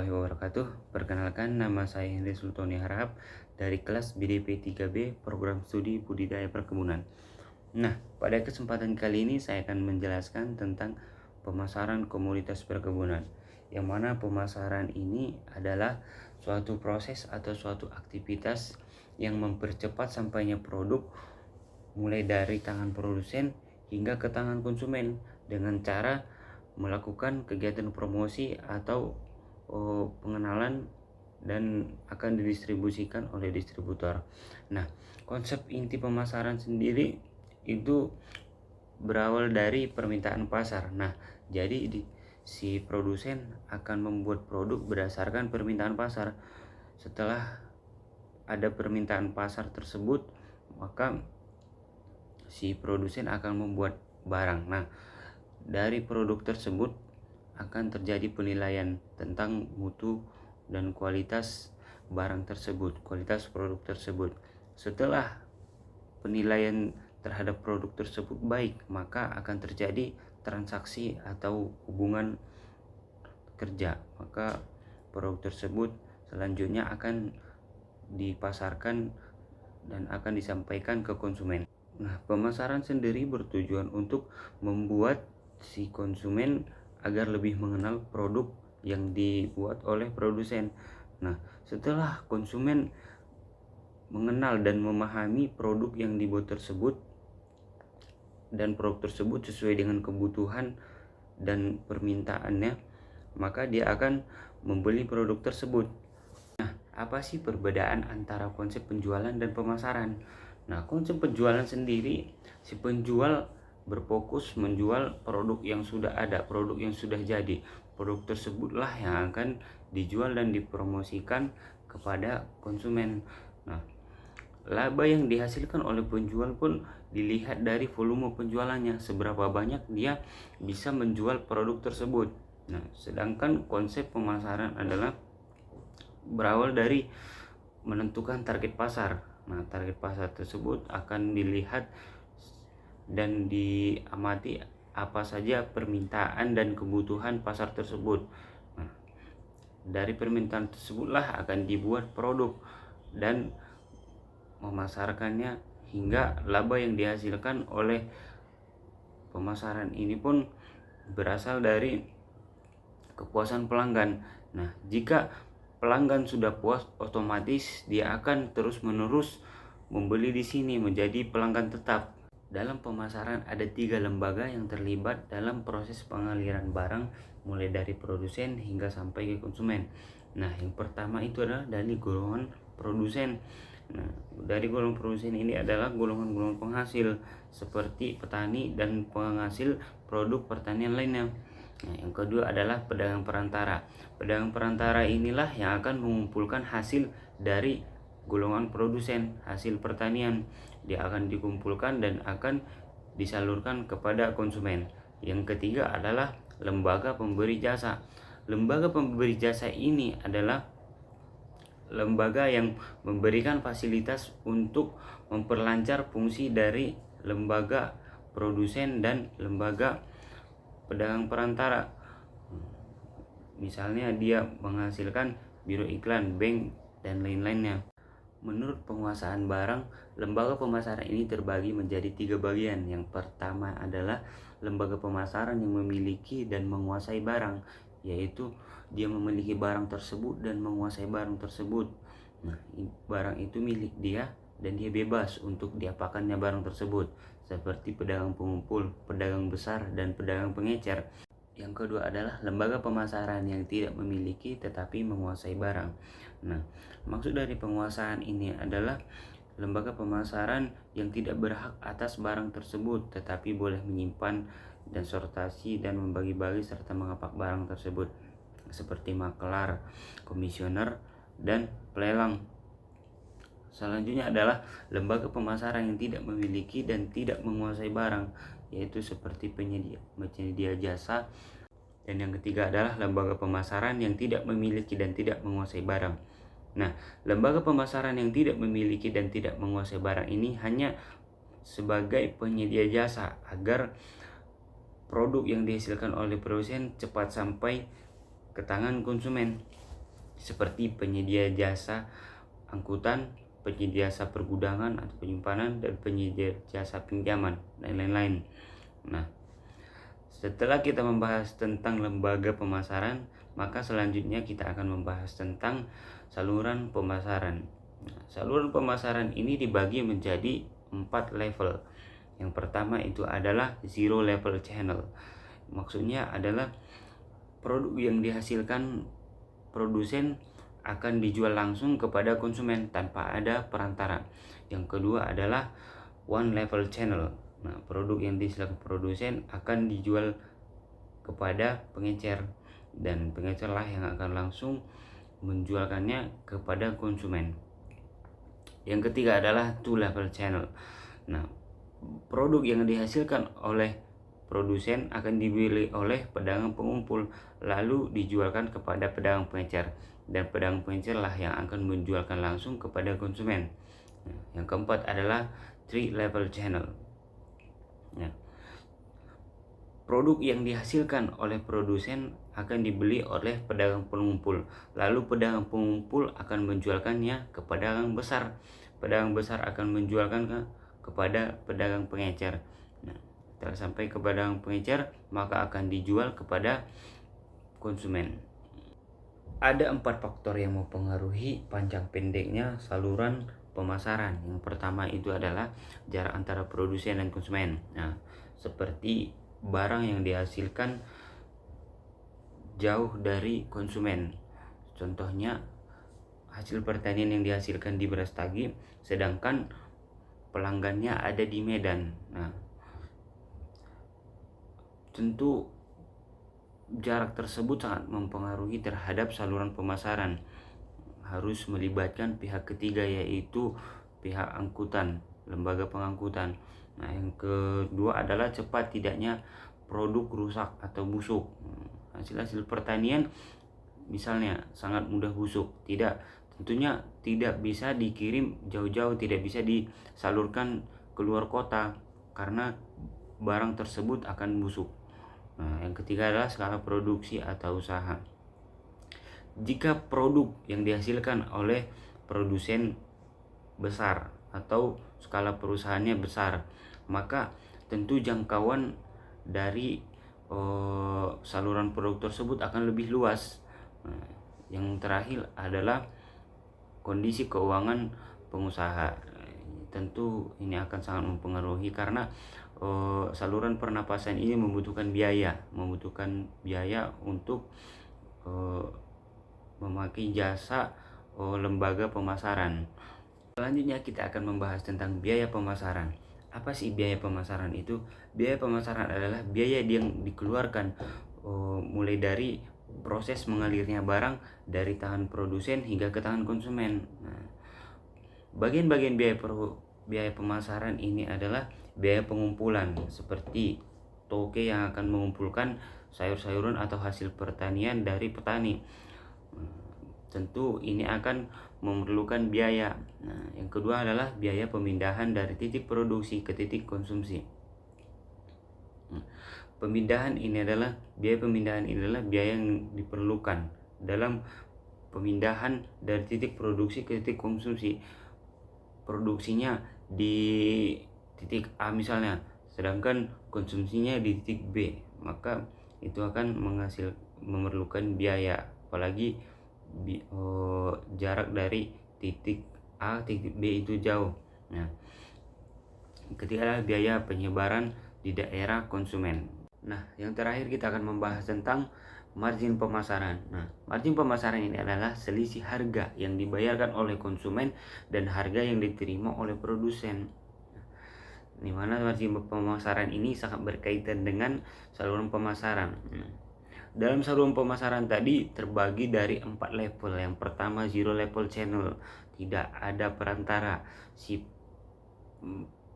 warahmatullahi wabarakatuh. Perkenalkan, nama saya Henry Sultoni Harahap dari kelas BDP 3B Program Studi Budidaya Perkebunan. Nah, pada kesempatan kali ini saya akan menjelaskan tentang pemasaran komoditas perkebunan. Yang mana pemasaran ini adalah suatu proses atau suatu aktivitas yang mempercepat sampainya produk mulai dari tangan produsen hingga ke tangan konsumen dengan cara melakukan kegiatan promosi atau pengenalan dan akan didistribusikan oleh distributor. Nah, konsep inti pemasaran sendiri itu berawal dari permintaan pasar. Nah, jadi si produsen akan membuat produk berdasarkan permintaan pasar. Setelah ada permintaan pasar tersebut, maka si produsen akan membuat barang. Nah, dari produk tersebut akan terjadi penilaian tentang mutu dan kualitas barang tersebut, kualitas produk tersebut. Setelah penilaian terhadap produk tersebut baik, maka akan terjadi transaksi atau hubungan kerja. Maka produk tersebut selanjutnya akan dipasarkan dan akan disampaikan ke konsumen. Nah, pemasaran sendiri bertujuan untuk membuat si konsumen agar lebih mengenal produk yang dibuat oleh produsen. Nah, setelah konsumen mengenal dan memahami produk yang dibuat tersebut dan produk tersebut sesuai dengan kebutuhan dan permintaannya, maka dia akan membeli produk tersebut. Nah, apa sih perbedaan antara konsep penjualan dan pemasaran? Nah, konsep penjualan sendiri, si penjual berfokus menjual produk yang sudah ada, produk yang sudah jadi. Produk tersebutlah yang akan dijual dan dipromosikan kepada konsumen. Nah, laba yang dihasilkan oleh penjual pun dilihat dari volume penjualannya, seberapa banyak dia bisa menjual produk tersebut. Nah, sedangkan konsep pemasaran adalah berawal dari menentukan target pasar. Nah, target pasar tersebut akan dilihat dan diamati apa saja permintaan dan kebutuhan pasar tersebut. Nah, dari permintaan tersebutlah akan dibuat produk dan memasarkannya hingga laba yang dihasilkan oleh pemasaran ini pun berasal dari kepuasan pelanggan. Nah, jika pelanggan sudah puas, otomatis dia akan terus-menerus membeli di sini menjadi pelanggan tetap. Dalam pemasaran ada 3 lembaga yang terlibat dalam proses pengaliran barang mulai dari produsen hingga sampai ke konsumen. Nah, yang pertama itu adalah dari golongan produsen. Nah, dari golongan produsen ini adalah golongan-golongan penghasil seperti petani dan penghasil produk pertanian lainnya. Nah, yang kedua adalah pedagang perantara. Pedagang perantara inilah yang akan mengumpulkan hasil dari golongan produsen, hasil pertanian. Dia akan dikumpulkan dan akan disalurkan kepada konsumen. Yang ketiga adalah lembaga pemberi jasa. Lembaga pemberi jasa ini adalah lembaga yang memberikan fasilitas untuk memperlancar fungsi dari lembaga produsen dan lembaga pedagang perantara. Misalnya dia menghasilkan biro iklan, bank, dan lain-lainnya. Menurut penguasaan barang, lembaga pemasaran ini terbagi menjadi 3 bagian. Yang pertama adalah lembaga pemasaran yang memiliki dan menguasai barang, yaitu dia memiliki barang tersebut dan menguasai barang tersebut. Nah, barang itu milik dia dan dia bebas untuk diapakannya barang tersebut, seperti pedagang pengumpul, pedagang besar, dan pedagang pengecer. Yang kedua adalah lembaga pemasaran yang tidak memiliki tetapi menguasai barang. Nah, maksud dari penguasaan ini adalah lembaga pemasaran yang tidak berhak atas barang tersebut tetapi boleh menyimpan dan sortasi dan membagi-bagi serta mengapak barang tersebut, seperti makelar, komisioner, dan pelelang. Selanjutnya adalah lembaga pemasaran yang tidak memiliki dan tidak menguasai barang, yaitu seperti penyedia jasa. Dan yang ketiga adalah lembaga pemasaran yang tidak memiliki dan tidak menguasai barang. Nah, lembaga pemasaran yang tidak memiliki dan tidak menguasai barang ini hanya sebagai penyedia jasa agar produk yang dihasilkan oleh produsen cepat sampai ke tangan konsumen. seperti penyedia jasa angkutan, penyedia jasa pergudangan atau penyimpanan, dan penyedia jasa pinjaman, dan lain-lain. Nah, setelah kita membahas tentang lembaga pemasaran, maka selanjutnya kita akan membahas tentang saluran pemasaran. Nah, saluran pemasaran ini dibagi menjadi 4 level. Yang pertama itu adalah zero level channel. Maksudnya adalah produk yang dihasilkan produsen akan dijual langsung kepada konsumen tanpa ada perantara. Yang kedua adalah one level channel. Nah, produk yang dihasilkan produsen akan dijual kepada pengecer, dan pengecerlah yang akan langsung menjualkannya kepada konsumen. Yang ketiga adalah two level channel. Nah, produk yang dihasilkan oleh produsen akan dibeli oleh pedagang pengumpul lalu dijualkan kepada pedagang pengecer, dan pedagang pengecer lah yang akan menjualkan langsung kepada konsumen. Nah, yang keempat adalah three level channel. Nah, produk yang dihasilkan oleh produsen akan dibeli oleh pedagang pengumpul, lalu pedagang pengumpul akan menjualkannya ke pedagang besar. Pedagang besar akan menjualkan kepada pedagang pengecer. Nah, setelah sampai ke pedagang pengecer, maka akan dijual kepada konsumen. Ada 4 faktor yang mempengaruhi panjang pendeknya saluran pemasaran. Yang pertama itu adalah jarak antara produsen dan konsumen. Nah, seperti barang yang dihasilkan jauh dari konsumen. Contohnya hasil pertanian yang dihasilkan di Brastagi, sedangkan pelanggannya ada di Medan. Nah, tentu jarak tersebut sangat mempengaruhi terhadap saluran pemasaran. Harus melibatkan pihak ketiga, yaitu pihak angkutan, lembaga pengangkutan. Nah, yang kedua adalah cepat tidaknya produk rusak atau busuk. Hasil-hasil pertanian misalnya sangat mudah busuk, tentunya tidak bisa dikirim jauh-jauh, tidak bisa disalurkan keluar kota karena barang tersebut akan busuk. Nah, yang ketiga adalah skala produksi atau usaha. Jika produk yang dihasilkan oleh produsen besar atau skala perusahaannya besar, maka tentu jangkauan dari saluran produk tersebut akan lebih luas. Nah, yang terakhir adalah kondisi keuangan pengusaha. Tentu ini akan sangat mempengaruhi karena saluran pernapasan ini membutuhkan biaya untuk memakai jasa lembaga pemasaran. Selanjutnya kita akan membahas tentang biaya pemasaran. Apa sih biaya pemasaran itu? Biaya pemasaran adalah biaya yang dikeluarkan mulai dari proses mengalirnya barang dari tangan produsen hingga ke tangan konsumen. Nah, bagian-bagian biaya pemasaran ini adalah biaya pengumpulan, seperti toke yang akan mengumpulkan sayur-sayuran atau hasil pertanian dari petani. Tentu ini akan memerlukan biaya. Nah, yang kedua adalah biaya pemindahan dari titik produksi ke titik konsumsi. Biaya pemindahan ini adalah biaya yang diperlukan dalam pemindahan dari titik produksi ke titik konsumsi. Produksinya di titik A misalnya, sedangkan konsumsinya di titik B, maka itu akan memerlukan biaya, apalagi jarak dari titik A titik B itu jauh. Nah, ketiga adalah biaya penyebaran di daerah konsumen. Nah, yang terakhir kita akan membahas tentang margin pemasaran. Nah, margin pemasaran ini adalah selisih harga yang dibayarkan oleh konsumen dan harga yang diterima oleh produsen. Di mana margin pemasaran ini sangat berkaitan dengan saluran pemasaran. Dalam saluran pemasaran tadi terbagi dari 4 level. Yang pertama zero level channel, tidak ada perantara. Si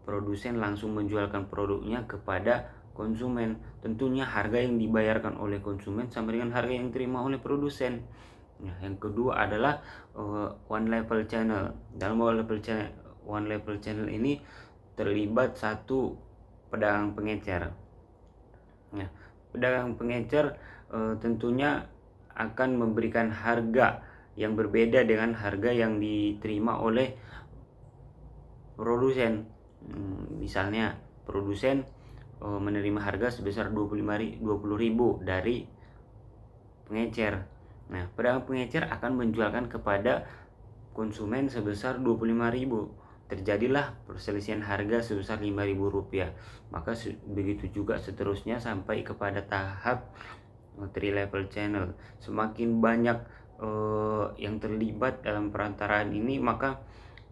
produsen langsung menjualkan produknya kepada konsumen. Tentunya harga yang dibayarkan oleh konsumen sama dengan harga yang diterima oleh produsen. Nah, yang kedua adalah one level channel. Dalam one level channel ini terlibat satu pedagang pengecer. Nah, pedagang pengecer tentunya akan memberikan harga yang berbeda dengan harga yang diterima oleh produsen. Misalnya produsen menerima harga sebesar 20.000 dari pengecer. Nah, pedagang pengecer akan menjualkan kepada konsumen sebesar 25.000. Terjadilah perselisihan harga sebesar Rp5.000. Maka begitu juga seterusnya sampai kepada tahap 3 level channel. Semakin banyak yang terlibat dalam perantaraan ini, maka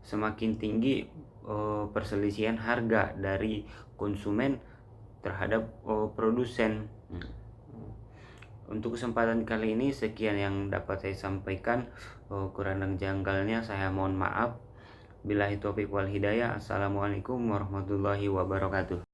semakin tinggi perselisihan harga dari konsumen terhadap produsen. Untuk kesempatan kali ini sekian yang dapat saya sampaikan. Kurang dan janggalnya saya mohon maaf. Billahi taufiq wal hidayah. Assalamualaikum warahmatullahi wabarakatuh.